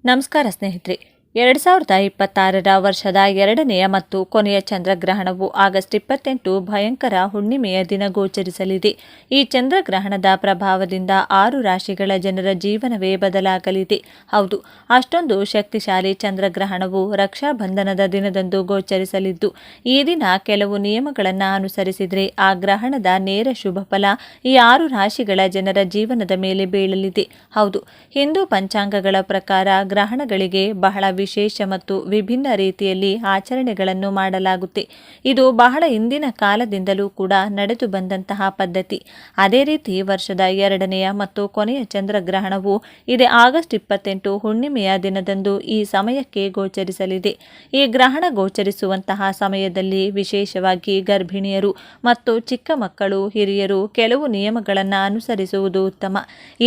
ನಮಸ್ಕಾರ ಸ್ನೇಹಿತರೆ. 2026 ವರ್ಷದ ಎರಡನೆಯ ಮತ್ತು ಕೊನೆಯ ಚಂದ್ರಗ್ರಹಣವು ಆಗಸ್ಟ್ 28 ಭಯಂಕರ ಹುಣ್ಣಿಮೆಯ ದಿನ ಗೋಚರಿಸಲಿದೆ. ಈ ಚಂದ್ರಗ್ರಹಣದ ಪ್ರಭಾವದಿಂದ 6 ರಾಶಿಗಳ ಜನರ ಜೀವನವೇ ಬದಲಾಗಲಿದೆ. ಹೌದು, ಅಷ್ಟೊಂದು ಶಕ್ತಿಶಾಲಿ ಚಂದ್ರಗ್ರಹಣವು ರಕ್ಷಾಬಂಧನದ ದಿನದಂದು ಗೋಚರಿಸಲಿದ್ದು, ಈ ದಿನ ಕೆಲವು ನಿಯಮಗಳನ್ನು ಅನುಸರಿಸಿದರೆ ಆ ಗ್ರಹಣದ ನೇರ ಶುಭ ಫಲ ಈ 6 ರಾಶಿಗಳ ಜನರ ಜೀವನದ ಮೇಲೆ ಬೀಳಲಿದೆ. ಹೌದು, ಹಿಂದೂ ಪಂಚಾಂಗಗಳ ಪ್ರಕಾರ ಗ್ರಹಣಗಳಿಗೆ ಬಹಳ ವಿಶೇಷ ಮತ್ತು ವಿಭಿನ್ನ ರೀತಿಯಲ್ಲಿ ಆಚರಣೆಗಳನ್ನು ಮಾಡಲಾಗುತ್ತೆ. ಇದು ಬಹಳ ಹಿಂದಿನ ಕಾಲದಿಂದಲೂ ಕೂಡ ನಡೆದು ಬಂದಂತಹ ಪದ್ಧತಿ. ಅದೇ ರೀತಿ ವರ್ಷದ ಎರಡನೆಯ ಮತ್ತು ಕೊನೆಯ ಚಂದ್ರಗ್ರಹಣವು ಇದೇ ಆಗಸ್ಟ್ 28 ಹುಣ್ಣಿಮೆಯ ದಿನದಂದು ಈ ಸಮಯಕ್ಕೆ ಗೋಚರಿಸಲಿದೆ. ಈ ಗ್ರಹಣ ಗೋಚರಿಸುವಂತಹ ಸಮಯದಲ್ಲಿ ವಿಶೇಷವಾಗಿ ಗರ್ಭಿಣಿಯರು ಮತ್ತು ಚಿಕ್ಕ ಮಕ್ಕಳು, ಹಿರಿಯರು ಕೆಲವು ನಿಯಮಗಳನ್ನು ಅನುಸರಿಸುವುದು ಉತ್ತಮ.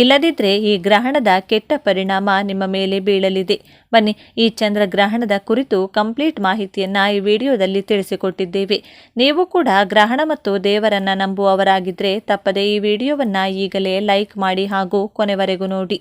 ಇಲ್ಲದಿದ್ದರೆ ಈ ಗ್ರಹಣದ ಕೆಟ್ಟ ಪರಿಣಾಮ ನಿಮ್ಮ ಮೇಲೆ ಬೀಳಲಿದೆ. ಬನ್ನಿ, ಈ ಚಂದ್ರಗ್ರಹಣದ ಕುರಿತು ಕಂಪ್ಲೀಟ್ ಮಾಹಿತಿಯನ್ನು ಈ ವಿಡಿಯೋದಲ್ಲಿ ತಿಳಿಸಿಕೊಟ್ಟಿದ್ದೇವೆ. ನೀವು ಕೂಡ ಗ್ರಹಣ ಮತ್ತು ದೇವರನ್ನ ನಂಬುವವರಾಗಿದ್ದರೆ ತಪ್ಪದೆ ಈ ವಿಡಿಯೋವನ್ನು ಈಗಲೇ ಲೈಕ್ ಮಾಡಿ ಹಾಗೂ ಕೊನೆವರೆಗೂ ನೋಡಿ.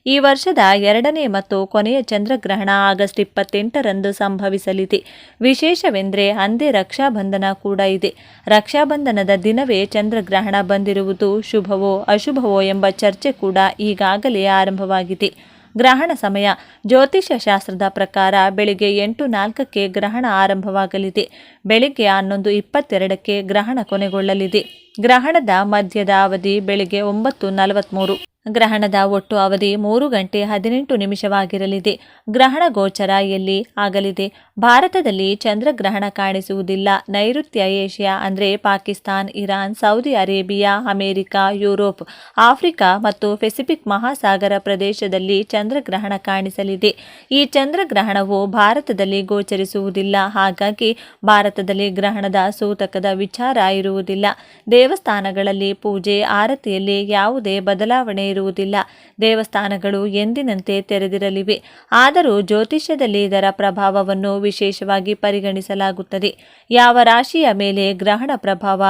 ಈ ವರ್ಷದ ಎರಡನೇ ಮತ್ತು ಕೊನೆಯ ಚಂದ್ರಗ್ರಹಣ ಆಗಸ್ಟ್ 28ರಂದು ಸಂಭವಿಸಲಿದೆ. ವಿಶೇಷವೆಂದರೆ ಅಂದೇ ರಕ್ಷಾಬಂಧನ ಕೂಡ ಇದೆ. ರಕ್ಷಾಬಂಧನದ ದಿನವೇ ಚಂದ್ರಗ್ರಹಣ ಬಂದಿರುವುದು ಶುಭವೋ ಅಶುಭವೋ ಎಂಬ ಚರ್ಚೆ ಕೂಡ ಈಗಾಗಲೇ ಆರಂಭವಾಗಿದೆ. ಗ್ರಹಣ ಸಮಯ ಜ್ಯೋತಿಷ್ಯ ಶಾಸ್ತ್ರದ ಪ್ರಕಾರ ಬೆಳಿಗ್ಗೆ 8:04ಕ್ಕೆ ಗ್ರಹಣ ಆರಂಭವಾಗಲಿದೆ. ಬೆಳಿಗ್ಗೆ 11:22ಕ್ಕೆ ಗ್ರಹಣ ಕೊನೆಗೊಳ್ಳಲಿದೆ. ಗ್ರಹಣದ ಮಧ್ಯದ ಅವಧಿ ಬೆಳಿಗ್ಗೆ 9:43. ಗ್ರಹಣದ ಒಟ್ಟು ಅವಧಿ 3 ಗಂಟೆ 18 ನಿಮಿಷವಾಗಿರಲಿದೆ. ಗ್ರಹಣ ಗೋಚರ ಎಲ್ಲಿ ಆಗಲಿದೆ? ಭಾರತದಲ್ಲಿ ಚಂದ್ರಗ್ರಹಣ ಕಾಣಿಸುವುದಿಲ್ಲ. ನೈಋತ್ಯ ಏಷ್ಯಾ ಅಂದರೆ Pakistan, Iran, Saudi Arabia, America, Europe, Africa ಮತ್ತು ಪೆಸಿಫಿಕ್ ಮಹಾಸಾಗರ ಪ್ರದೇಶದಲ್ಲಿ ಚಂದ್ರಗ್ರಹಣ ಕಾಣಿಸಲಿದೆ. ಈ ಚಂದ್ರಗ್ರಹಣವು ಭಾರತದಲ್ಲಿ ಗೋಚರಿಸುವುದಿಲ್ಲ. ಹಾಗಾಗಿ ಭಾರತದಲ್ಲಿ ಗ್ರಹಣದ ಸೂತಕದ ವಿಚಾರ ಇರುವುದಿಲ್ಲ. ದೇವಸ್ಥಾನಗಳಲ್ಲಿ ಪೂಜೆ ಆರತಿಯಲ್ಲಿ ಯಾವುದೇ ಬದಲಾವಣೆ ಇರುವುದಿಲ್ಲ. ದೇವಸ್ಥಾನಗಳು ಎಂದಿನಂತೆ ತೆರೆದಿರಲಿವೆ. ಆದರೂ ಜ್ಯೋತಿಷ್ಯದಲ್ಲಿ ಇದರ ಪ್ರಭಾವವನ್ನು ವಿಶೇಷವಾಗಿ ಪರಿಗಣಿಸಲಾಗುತ್ತದೆ. ಯಾವ ರಾಶಿಯ ಮೇಲೆ ಗ್ರಹಣ ಪ್ರಭಾವ?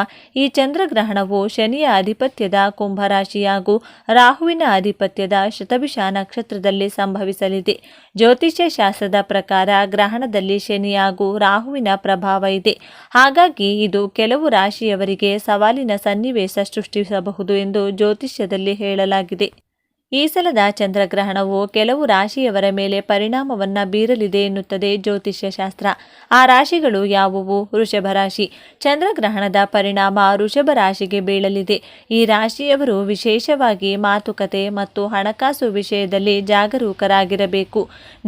ಈ ಚಂದ್ರಗ್ರಹಣವು ಶನಿಯ ಅಧಿಪತ್ಯದ ಕುಂಭರಾಶಿ ಹಾಗೂ ರಾಹುವಿನ ಅಧಿಪತ್ಯದ ಶತಭಿಷ ನಕ್ಷತ್ರದಲ್ಲಿ ಸಂಭವಿಸಲಿದೆ. ಜ್ಯೋತಿಷ್ಯ ಶಾಸ್ತ್ರದ ಪ್ರಕಾರ ಗ್ರಹಣದಲ್ಲಿ ಶನಿ ಹಾಗೂ ರಾಹುವಿನ ಪ್ರಭಾವ ಇದೆ. ಹಾಗಾಗಿ ಇದು ಕೆಲವು ರಾಶಿಯವರಿಗೆ ಸವಾಲಿನ ಸನ್ನಿವೇಶ ಸೃಷ್ಟಿಸಬಹುದು ಎಂದು ಜ್ಯೋತಿಷ್ಯದಲ್ಲಿ ಹೇಳಲಾಗಿದೆ. ಈ ಸಲದ ಚಂದ್ರಗ್ರಹಣವು ಕೆಲವು ರಾಶಿಯವರ ಮೇಲೆ ಪರಿಣಾಮವನ್ನು ಬೀರಲಿದೆ ಎನ್ನುತ್ತದೆ ಜ್ಯೋತಿಷ್ಯ ಶಾಸ್ತ್ರ. ಆ ರಾಶಿಗಳು ಯಾವುವು? ವೃಷಭ ರಾಶಿ. ಚಂದ್ರಗ್ರಹಣದ ಪರಿಣಾಮ ವೃಷಭ ರಾಶಿಗೆ ಬೀಳಲಿದೆ. ಈ ರಾಶಿಯವರು ವಿಶೇಷವಾಗಿ ಮಾತುಕತೆ ಮತ್ತು ಹಣಕಾಸು ವಿಷಯದಲ್ಲಿ ಜಾಗರೂಕರಾಗಿರಬೇಕು.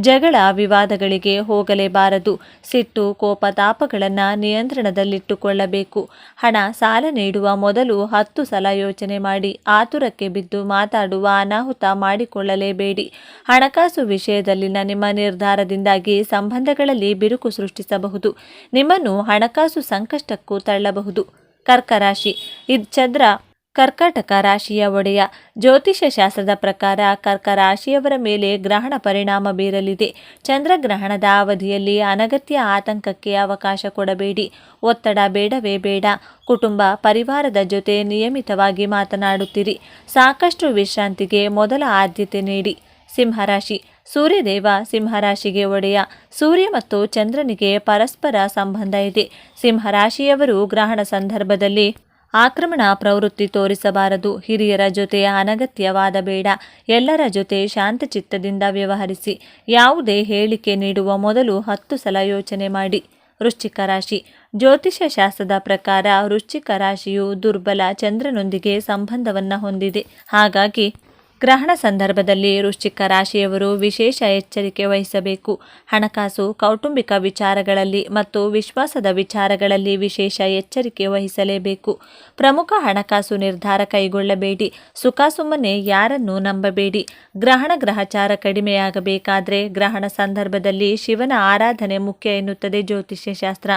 ಜಗಳ ವಿವಾದಗಳಿಗೆ ಹೋಗಲೇಬಾರದು. ಸಿಟ್ಟು, ಕೋಪ, ತಾಪಗಳನ್ನು ನಿಯಂತ್ರಣದಲ್ಲಿಟ್ಟುಕೊಳ್ಳಬೇಕು. ಹಣ ಸಾಲ ನೀಡುವ ಮೊದಲು 10 ಸಲ ಯೋಚನೆ ಮಾಡಿ. ಆತುರಕ್ಕೆ ಬಿದ್ದು ಮಾತಾಡುವ ಅನಾಹುತ ಮಾಡಿಕೊಳ್ಳಲೇಬೇಡಿ. ಹಣಕಾಸು ವಿಷಯದಲ್ಲಿನ ನಿಮ್ಮ ನಿರ್ಧಾರದಿಂದಾಗಿ ಸಂಬಂಧಗಳಲ್ಲಿ ಬಿರುಕು ಸೃಷ್ಟಿಸಬಹುದು. ನಿಮ್ಮನ್ನು ಹಣಕಾಸು ಸಂಕಷ್ಟಕ್ಕೂ ತಳ್ಳಬಹುದು. ಕರ್ಕ ರಾಶಿ. ಇದು ಚಂದ್ರ ಕರ್ಕಾಟಕ ರಾಶಿಯ ಒಡೆಯ. ಜ್ಯೋತಿಷ್ಯ ಶಾಸ್ತ್ರದ ಪ್ರಕಾರ ಕರ್ಕ ರಾಶಿಯವರ ಮೇಲೆ ಗ್ರಹಣ ಪರಿಣಾಮ ಬೀರಲಿದೆ. ಚಂದ್ರಗ್ರಹಣದ ಅವಧಿಯಲ್ಲಿ ಅನಗತ್ಯ ಆತಂಕಕ್ಕೆ ಅವಕಾಶ ಕೊಡಬೇಡಿ. ಒತ್ತಡ ಬೇಡವೇ ಬೇಡ. ಕುಟುಂಬ ಪರಿವಾರದ ಜೊತೆ ನಿಯಮಿತವಾಗಿ ಮಾತನಾಡುತ್ತೀರಿ. ಸಾಕಷ್ಟು ವಿಶ್ರಾಂತಿಗೆ ಮೊದಲ ಆದ್ಯತೆ ನೀಡಿ. ಸಿಂಹರಾಶಿ. ಸೂರ್ಯದೇವ ಸಿಂಹರಾಶಿಗೆ ಒಡೆಯ. ಸೂರ್ಯ ಮತ್ತು ಚಂದ್ರನಿಗೆ ಪರಸ್ಪರ ಸಂಬಂಧ ಇದೆ. ಸಿಂಹರಾಶಿಯವರು ಗ್ರಹಣ ಸಂದರ್ಭದಲ್ಲಿ ಆಕ್ರಮಣ ಪ್ರವೃತ್ತಿ ತೋರಿಸಬಾರದು. ಹಿರಿಯರ ಜೊತೆ ಅನಗತ್ಯವಾದ ಬೇಡ. ಎಲ್ಲರ ಜೊತೆ ಶಾಂತಚಿತ್ತದಿಂದ ವ್ಯವಹರಿಸಿ. ಯಾವುದೇ ಹೇಳಿಕೆ ನೀಡುವ ಮೊದಲು 10 ಸಲ ಯೋಚನೆ ಮಾಡಿ. ವೃಶ್ಚಿಕ ರಾಶಿ. ಜ್ಯೋತಿಷ್ಯ ಶಾಸ್ತ್ರದ ಪ್ರಕಾರ ವೃಶ್ಚಿಕ ರಾಶಿಯು ದುರ್ಬಲ ಚಂದ್ರನೊಂದಿಗೆ ಸಂಬಂಧವನ್ನು ಹೊಂದಿದೆ. ಹಾಗಾಗಿ ಗ್ರಹಣ ಸಂದರ್ಭದಲ್ಲಿ ವೃಶ್ಚಿಕ ರಾಶಿಯವರು ವಿಶೇಷ ಎಚ್ಚರಿಕೆ ವಹಿಸಬೇಕು. ಹಣಕಾಸು, ಕೌಟುಂಬಿಕ ವಿಚಾರಗಳಲ್ಲಿ ಮತ್ತು ವಿಶ್ವಾಸದ ವಿಚಾರಗಳಲ್ಲಿ ವಿಶೇಷ ಎಚ್ಚರಿಕೆ ವಹಿಸಲೇಬೇಕು. ಪ್ರಮುಖ ಹಣಕಾಸು ನಿರ್ಧಾರ ಕೈಗೊಳ್ಳಬೇಡಿ. ಸುಮ್ಮನೆ ಯಾರನ್ನೂ ನಂಬಬೇಡಿ. ಗ್ರಹಚಾರ ಕಡಿಮೆಯಾಗಬೇಕಾದರೆ ಗ್ರಹಣ ಸಂದರ್ಭದಲ್ಲಿ ಶಿವನ ಆರಾಧನೆ ಮುಖ್ಯ ಎನ್ನುತ್ತದೆ ಜ್ಯೋತಿಷ್ಯ ಶಾಸ್ತ್ರ.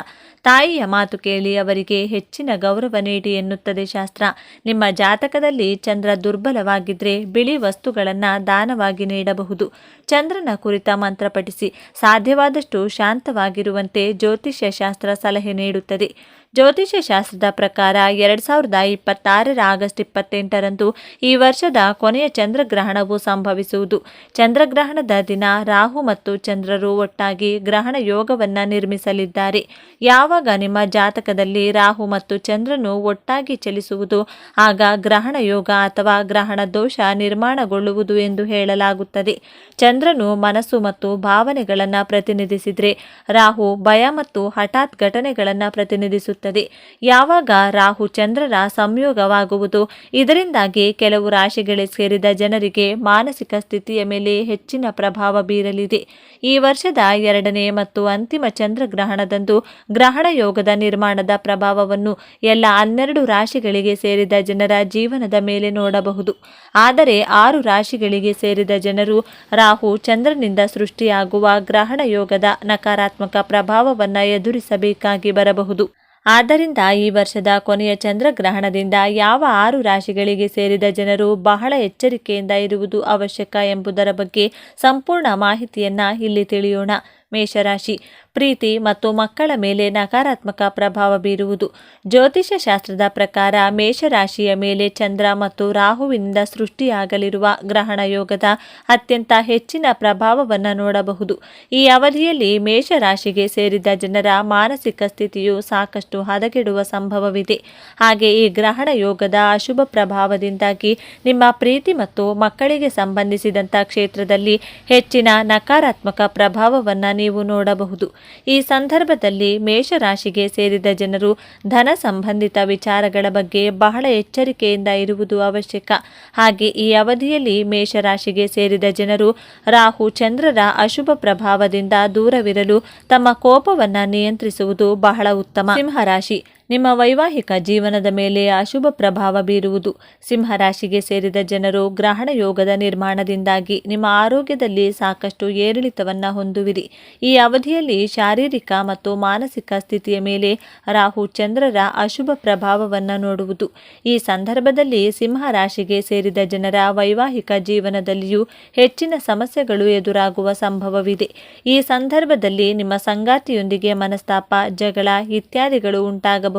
ತಾಯಿಯ ಮಾತು ಕೇಳಿ ಅವರಿಗೆ ಹೆಚ್ಚಿನ ಗೌರವ ನೀಡಿ ಎನ್ನುತ್ತದೆ ಶಾಸ್ತ್ರ. ನಿಮ್ಮ ಜಾತಕದಲ್ಲಿ ಚಂದ್ರ ದುರ್ಬಲವಾಗಿದ್ದರೆ ಬಿಳಿ ವಸ್ತುಗಳನ್ನು ದಾನವಾಗಿ ನೀಡಬಹುದು. ಚಂದ್ರನ ಕುರಿತ ಮಂತ್ರ ಪಠಿಸಿ. ಸಾಧ್ಯವಾದಷ್ಟು ಶಾಂತವಾಗಿರುವಂತೆ ಜ್ಯೋತಿಷ್ಯ ಶಾಸ್ತ್ರ ಸಲಹೆ ನೀಡುತ್ತದೆ. ಜ್ಯೋತಿಷ್ಯ ಶಾಸ್ತ್ರದ ಪ್ರಕಾರ 2026 ಆಗಸ್ಟ್ 28ರಂದು ಈ ವರ್ಷದ ಕೊನೆಯ ಚಂದ್ರಗ್ರಹಣವು ಸಂಭವಿಸುವುದು. ಚಂದ್ರಗ್ರಹಣದ ದಿನ ರಾಹು ಮತ್ತು ಚಂದ್ರರು ಒಟ್ಟಾಗಿ ಗ್ರಹಣ ಯೋಗವನ್ನು ನಿರ್ಮಿಸಲಿದ್ದಾರೆ. ಯಾವಾಗ ನಿಮ್ಮ ಜಾತಕದಲ್ಲಿ ರಾಹು ಮತ್ತು ಚಂದ್ರನು ಒಟ್ಟಾಗಿ ಚಲಿಸುವುದು ಆಗ ಗ್ರಹಣ ಯೋಗ ಅಥವಾ ಗ್ರಹಣ ದೋಷ ನಿರ್ಮಾಣಗೊಳ್ಳುವುದು ಎಂದು ಹೇಳಲಾಗುತ್ತದೆ. ಚಂದ್ರನು ಮನಸ್ಸು ಮತ್ತು ಭಾವನೆಗಳನ್ನು ಪ್ರತಿನಿಧಿಸಿದರೆ ರಾಹು ಭಯ ಮತ್ತು ಹಠಾತ್ ಘಟನೆಗಳನ್ನು ಪ್ರತಿನಿಧಿಸುತ್ತದೆ. ಯಾವಾಗ ರಾಹು ಚಂದ್ರರ ಸಂಯೋಗವಾಗುವುದು ಇದರಿಂದಾಗಿ ಕೆಲವು ರಾಶಿಗಳಿಗೆ ಸೇರಿದ ಜನರಿಗೆ ಮಾನಸಿಕ ಸ್ಥಿತಿಯ ಮೇಲೆ ಹೆಚ್ಚಿನ ಪ್ರಭಾವ ಬೀರಲಿದೆ. ಈ ವರ್ಷದ 2ನೇ ಮತ್ತು ಅಂತಿಮ ಚಂದ್ರಗ್ರಹಣದಂದು ಗ್ರಹಣ ಯೋಗದ ನಿರ್ಮಾಣದ ಪ್ರಭಾವವನ್ನು ಎಲ್ಲ 12 ರಾಶಿಗಳಿಗೆ ಸೇರಿದ ಜನರ ಜೀವನದ ಮೇಲೆ ನೋಡಬಹುದು. ಆದರೆ 6 ರಾಶಿಗಳಿಗೆ ಸೇರಿದ ಜನರು ರಾಹು ಚಂದ್ರನಿಂದ ಸೃಷ್ಟಿಯಾಗುವ ಗ್ರಹಣ ಯೋಗದ ನಕಾರಾತ್ಮಕ ಪ್ರಭಾವವನ್ನು ಎದುರಿಸಬೇಕಾಗಿ ಬರಬಹುದು. ಆದ್ದರಿಂದ ಈ ವರ್ಷದ ಕೊನೆಯ ಚಂದ್ರಗ್ರಹಣದಿಂದ ಯಾವ 6 ರಾಶಿಗಳಿಗೆ ಸೇರಿದ ಜನರು ಬಹಳ ಎಚ್ಚರಿಕೆಯಿಂದ ಇರುವುದು ಅವಶ್ಯಕ ಎಂಬುದರ ಬಗ್ಗೆ ಸಂಪೂರ್ಣ ಮಾಹಿತಿಯನ್ನು ಇಲ್ಲಿ ತಿಳಿಯೋಣ. ಮೇಷರಾಶಿ. ಪ್ರೀತಿ ಮತ್ತು ಮಕ್ಕಳ ಮೇಲೆ ನಕಾರಾತ್ಮಕ ಪ್ರಭಾವ ಬೀರುವುದು. ಜ್ಯೋತಿಷ್ಯ ಶಾಸ್ತ್ರದ ಪ್ರಕಾರ ಮೇಷರಾಶಿಯ ಮೇಲೆ ಚಂದ್ರ ಮತ್ತು ರಾಹುವಿನಿಂದ ಸೃಷ್ಟಿಯಾಗಲಿರುವ ಗ್ರಹಣ ಯೋಗದ ಅತ್ಯಂತ ಹೆಚ್ಚಿನ ಪ್ರಭಾವವನ್ನು ನೋಡಬಹುದು. ಈ ಅವಧಿಯಲ್ಲಿ ಮೇಷರಾಶಿಗೆ ಸೇರಿದ ಜನರ ಮಾನಸಿಕ ಸ್ಥಿತಿಯು ಸಾಕಷ್ಟು ಹದಗೆಡುವ ಸಂಭವವಿದೆ. ಹಾಗೆ ಈ ಗ್ರಹಣ ಯೋಗದ ಅಶುಭ ಪ್ರಭಾವದಿಂದಾಗಿ ನಿಮ್ಮ ಪ್ರೀತಿ ಮತ್ತು ಮಕ್ಕಳಿಗೆ ಸಂಬಂಧಿಸಿದಂಥ ಕ್ಷೇತ್ರದಲ್ಲಿ ಹೆಚ್ಚಿನ ನಕಾರಾತ್ಮಕ ಪ್ರಭಾವವನ್ನು ನೀವು ನೋಡಬಹುದು. ಈ ಸಂದರ್ಭದಲ್ಲಿ ಮೇಷರಾಶಿಗೆ ಸೇರಿದ ಜನರು ಧನ ಸಂಬಂಧಿತ ವಿಚಾರಗಳ ಬಗ್ಗೆ ಬಹಳ ಎಚ್ಚರಿಕೆಯಿಂದ ಇರುವುದು ಅವಶ್ಯಕ. ಹಾಗೆ ಈ ಅವಧಿಯಲ್ಲಿ ಮೇಷರಾಶಿಗೆ ಸೇರಿದ ಜನರು ರಾಹು ಚಂದ್ರರ ಅಶುಭ ಪ್ರಭಾವದಿಂದ ದೂರವಿರಲು ತಮ್ಮ ಕೋಪವನ್ನು ನಿಯಂತ್ರಿಸುವುದು ಬಹಳ ಉತ್ತಮ. ಸಿಂಹರಾಶಿ. ನಿಮ್ಮ ವೈವಾಹಿಕ ಜೀವನದ ಮೇಲೆ ಅಶುಭ ಪ್ರಭಾವ ಬೀರುವುದು. ಸಿಂಹರಾಶಿಗೆ ಸೇರಿದ ಜನರು ಗ್ರಹಣ ಯೋಗದ ನಿರ್ಮಾಣದಿಂದಾಗಿ ನಿಮ್ಮ ಆರೋಗ್ಯದಲ್ಲಿ ಸಾಕಷ್ಟು ಏರಿಳಿತವನ್ನು ಹೊಂದುವಿರಿ. ಈ ಅವಧಿಯಲ್ಲಿ ಶಾರೀರಿಕ ಮತ್ತು ಮಾನಸಿಕ ಸ್ಥಿತಿಯ ಮೇಲೆ ರಾಹು ಚಂದ್ರರ ಅಶುಭ ಪ್ರಭಾವವನ್ನು ನೋಡುವುದು. ಈ ಸಂದರ್ಭದಲ್ಲಿ ಸಿಂಹರಾಶಿಗೆ ಸೇರಿದ ಜನರ ವೈವಾಹಿಕ ಜೀವನದಲ್ಲಿಯೂ ಹೆಚ್ಚಿನ ಸಮಸ್ಯೆಗಳು ಎದುರಾಗುವ ಸಂಭವವಿದೆ. ಈ ಸಂದರ್ಭದಲ್ಲಿ ನಿಮ್ಮ ಸಂಗಾತಿಯೊಂದಿಗೆ ಮನಸ್ತಾಪ, ಜಗಳ ಇತ್ಯಾದಿಗಳು ಉಂಟಾಗಬಹುದು.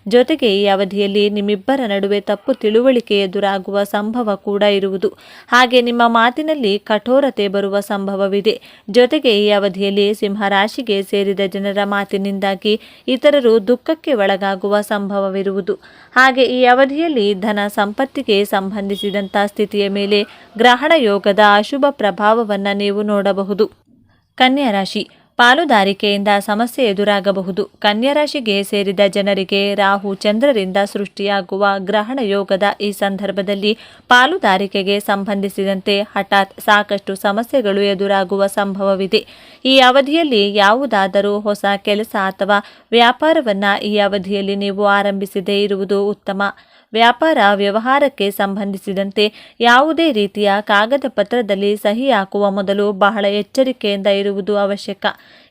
ಜೊತೆಗೆ ಈ ಅವಧಿಯಲ್ಲಿ ನಿಮ್ಮಿಬ್ಬರ ನಡುವೆ ತಪ್ಪು ತಿಳುವಳಿಕೆ ಎದುರಾಗುವ ಸಂಭವ ಕೂಡ ಇರುವುದು. ಹಾಗೆ ನಿಮ್ಮ ಮಾತಿನಲ್ಲಿ ಕಠೋರತೆ ಬರುವ ಸಂಭವವಿದೆ. ಜೊತೆಗೆ ಈ ಅವಧಿಯಲ್ಲಿ ಸಿಂಹರಾಶಿಗೆ ಸೇರಿದ ಜನರ ಮಾತಿನಿಂದಾಗಿ ಇತರರು ದುಃಖಕ್ಕೆ ಒಳಗಾಗುವ ಸಂಭವವಿರುವುದು. ಹಾಗೆ ಈ ಅವಧಿಯಲ್ಲಿ ಧನ ಸಂಪತ್ತಿಗೆ ಸಂಬಂಧಿಸಿದಂಥ ಸ್ಥಿತಿಯ ಮೇಲೆ ಗ್ರಹಣ ಯೋಗದ ಅಶುಭ ಪ್ರಭಾವವನ್ನು ನೀವು ನೋಡಬಹುದು. ಕನ್ಯಾ ರಾಶಿ. ಪಾಲುದಾರಿಕೆಯಿಂದ ಸಮಸ್ಯೆ ಎದುರಾಗಬಹುದು. ಕನ್ಯಾ ರಾಶಿಗೆ ಸೇರಿದ ಜನರಿಗೆ ರಾಹು ಚಂದ್ರರಿಂದ ಸೃಷ್ಟಿಯಾಗುವ ಗ್ರಹಣ ಯೋಗದ ಈ ಸಂದರ್ಭದಲ್ಲಿ ಪಾಲುದಾರಿಕೆಗೆ ಸಂಬಂಧಿಸಿದಂತೆ ಹಠಾತ್ ಸಾಕಷ್ಟು ಸಮಸ್ಯೆಗಳು ಎದುರಾಗುವ ಸಂಭವವಿದೆ. ಈ ಅವಧಿಯಲ್ಲಿ ಯಾವುದಾದರೂ ಹೊಸ ಕೆಲಸ ಅಥವಾ ವ್ಯಾಪಾರವನ್ನು ಈ ಅವಧಿಯಲ್ಲಿ ನೀವು ಆರಂಭಿಸದೇ ಇರುವುದು ಉತ್ತಮ. ವ್ಯಾಪಾರ ವ್ಯವಹಾರಕ್ಕೆ ಸಂಬಂಧಿಸಿದಂತೆ ಯಾವುದೇ ರೀತಿಯ ಕಾಗದ ಪತ್ರದಲ್ಲಿ ಸಹಿ ಹಾಕುವ ಮೊದಲು ಬಹಳ ಎಚ್ಚರಿಕೆಯಿಂದ ಇರುವುದು ಅವಶ್ಯಕ.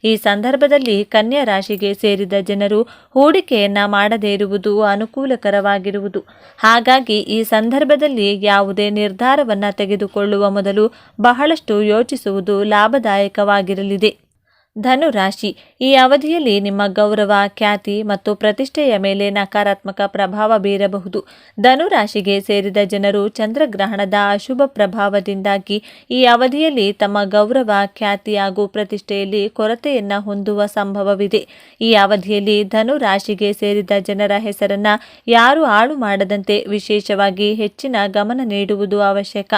ಈ ಸಂದರ್ಭದಲ್ಲಿ ಕನ್ಯಾ ರಾಶಿಗೆ ಸೇರಿದ ಜನರು ಹೂಡಿಕೆಯನ್ನ ಮಾಡದೇ ಇರುವುದು ಅನುಕೂಲಕರವಾಗಿರುವುದು. ಹಾಗಾಗಿ ಈ ಸಂದರ್ಭದಲ್ಲಿ ಯಾವುದೇ ನಿರ್ಧಾರವನ್ನು ತೆಗೆದುಕೊಳ್ಳುವ ಮೊದಲು ಬಹಳಷ್ಟು ಯೋಚಿಸುವುದು ಲಾಭದಾಯಕವಾಗಿರಲಿದೆ. ಧನುರಾಶಿ. ಈ ಅವಧಿಯಲ್ಲಿ ನಿಮ್ಮ ಗೌರವ, ಖ್ಯಾತಿ ಮತ್ತು ಪ್ರತಿಷ್ಠೆಯ ಮೇಲೆ ನಕಾರಾತ್ಮಕ ಪ್ರಭಾವ ಬೀರಬಹುದು. ಧನುರಾಶಿಗೆ ಸೇರಿದ ಜನರು ಚಂದ್ರಗ್ರಹಣದ ಅಶುಭ ಪ್ರಭಾವದಿಂದಾಗಿ ಈ ಅವಧಿಯಲ್ಲಿ ತಮ್ಮ ಗೌರವ, ಖ್ಯಾತಿ ಹಾಗೂ ಪ್ರತಿಷ್ಠೆಯಲ್ಲಿ ಕೊರತೆಯನ್ನು ಹೊಂದುವ ಸಂಭವವಿದೆ. ಈ ಅವಧಿಯಲ್ಲಿ ಧನುರಾಶಿಗೆ ಸೇರಿದ ಜನರ ಹೆಸರನ್ನು ಯಾರು ಹಾಳು ಮಾಡದಂತೆ ವಿಶೇಷವಾಗಿ ಹೆಚ್ಚಿನ ಗಮನ ನೀಡುವುದು ಅವಶ್ಯಕ.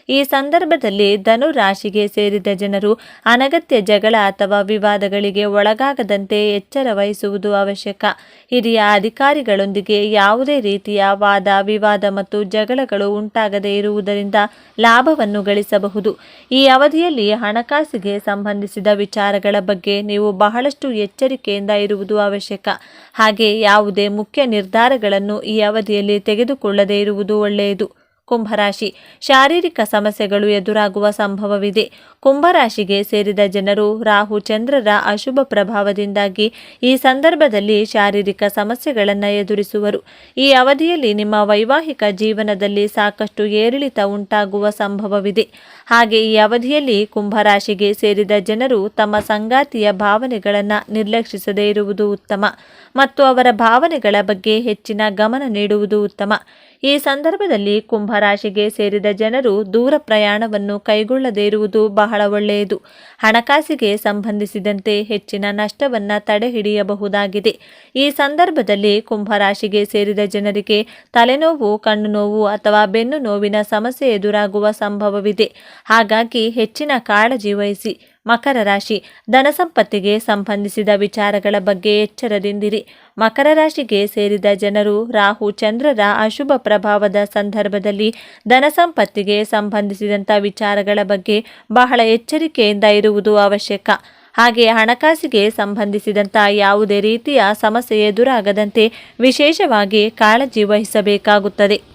ಈ ಸಂದರ್ಭದಲ್ಲಿ ಧನುರಾಶಿಗೆ ಸೇರಿದ ಜನರು ಅನಗತ್ಯ ಜಗಳ ಅಥವಾ ವಿವಾದಗಳಿಗೆ ಒಳಗಾಗದಂತೆ ಎಚ್ಚರ ವಹಿಸುವುದು ಅವಶ್ಯಕ. ಹಿರಿಯ ಅಧಿಕಾರಿಗಳೊಂದಿಗೆ ಯಾವುದೇ ರೀತಿಯ ವಾದ ವಿವಾದ ಮತ್ತು ಜಗಳಗಳು ಉಂಟಾಗದೇ ಇರುವುದರಿಂದ ಲಾಭವನ್ನು ಗಳಿಸಬಹುದು. ಈ ಅವಧಿಯಲ್ಲಿ ಹಣಕಾಸಿಗೆ ಸಂಬಂಧಿಸಿದ ವಿಚಾರಗಳ ಬಗ್ಗೆ ನೀವು ಬಹಳಷ್ಟು ಎಚ್ಚರಿಕೆಯಿಂದ ಇರುವುದು ಅವಶ್ಯಕ. ಹಾಗೆ ಯಾವುದೇ ಮುಖ್ಯ ನಿರ್ಧಾರಗಳನ್ನು ಈ ಅವಧಿಯಲ್ಲಿ ತೆಗೆದುಕೊಳ್ಳದೇ ಇರುವುದು ಒಳ್ಳೆಯದು. ಕುಂಭರಾಶಿ ಶಾರೀರಿಕ ಸಮಸ್ಯೆಗಳು ಎದುರಾಗುವ ಸಂಭವವಿದೆ. ಕುಂಭರಾಶಿಗೆ ಸೇರಿದ ಜನರು ರಾಹು ಚಂದ್ರರ ಅಶುಭ ಪ್ರಭಾವದಿಂದಾಗಿ ಈ ಸಂದರ್ಭದಲ್ಲಿ ಶಾರೀರಿಕ ಸಮಸ್ಯೆಗಳನ್ನು ಎದುರಿಸುವರು. ಈ ಅವಧಿಯಲ್ಲಿ ನಿಮ್ಮ ವೈವಾಹಿಕ ಜೀವನದಲ್ಲಿ ಸಾಕಷ್ಟು ಏರಿಳಿತ ಉಂಟಾಗುವ ಸಂಭವವಿದೆ. ಹಾಗೆ ಈ ಅವಧಿಯಲ್ಲಿ ಕುಂಭರಾಶಿಗೆ ಸೇರಿದ ಜನರು ತಮ್ಮ ಸಂಗಾತಿಯ ಭಾವನೆಗಳನ್ನು ನಿರ್ಲಕ್ಷಿಸದೇ ಇರುವುದು ಉತ್ತಮ ಮತ್ತು ಅವರ ಭಾವನೆಗಳ ಬಗ್ಗೆ ಹೆಚ್ಚಿನ ಗಮನ ನೀಡುವುದು ಉತ್ತಮ. ಈ ಸಂದರ್ಭದಲ್ಲಿ ಕುಂಭರಾಶಿಗೆ ಸೇರಿದ ಜನರು ದೂರ ಪ್ರಯಾಣವನ್ನು ಕೈಗೊಳ್ಳದೇ ಇರುವುದು ಬಹಳ ಒಳ್ಳೆಯದು. ಹಣಕಾಸಿಗೆ ಸಂಬಂಧಿಸಿದಂತೆ ಹೆಚ್ಚಿನ ನಷ್ಟವನ್ನು ತಡೆಹಿಡಿಯಬಹುದಾಗಿದೆ. ಈ ಸಂದರ್ಭದಲ್ಲಿ ಕುಂಭರಾಶಿಗೆ ಸೇರಿದ ಜನರಿಗೆ ತಲೆನೋವು, ಕಣ್ಣು ನೋವು ಅಥವಾ ಬೆನ್ನು ನೋವಿನ ಸಮಸ್ಯೆ ಎದುರಾಗುವ ಸಂಭವವಿದೆ. ಹಾಗಾಗಿ ಹೆಚ್ಚಿನ ಕಾಳಜಿ ವಹಿಸಿ. ಮಕರ ರಾಶಿ ಧನಸಂಪತ್ತಿಗೆ ಸಂಬಂಧಿಸಿದ ವಿಚಾರಗಳ ಬಗ್ಗೆ ಎಚ್ಚರದಿಂದಿರಿ. ಮಕರ ರಾಶಿಗೆ ಸೇರಿದ ಜನರು ರಾಹು ಚಂದ್ರರ ಅಶುಭ ಪ್ರಭಾವದ ಸಂದರ್ಭದಲ್ಲಿ ಧನಸಂಪತ್ತಿಗೆ ಸಂಬಂಧಿಸಿದಂಥ ವಿಚಾರಗಳ ಬಗ್ಗೆ ಬಹಳ ಎಚ್ಚರಿಕೆಯಿಂದ ಇರುವುದು ಅವಶ್ಯಕ. ಹಾಗೆ ಹಣಕಾಸಿಗೆ ಸಂಬಂಧಿಸಿದಂಥ ಯಾವುದೇ ರೀತಿಯ ಸಮಸ್ಯೆ ಎದುರಾಗದಂತೆ ವಿಶೇಷವಾಗಿ ಕಾಳಜಿ ವಹಿಸಬೇಕಾಗುತ್ತದೆ.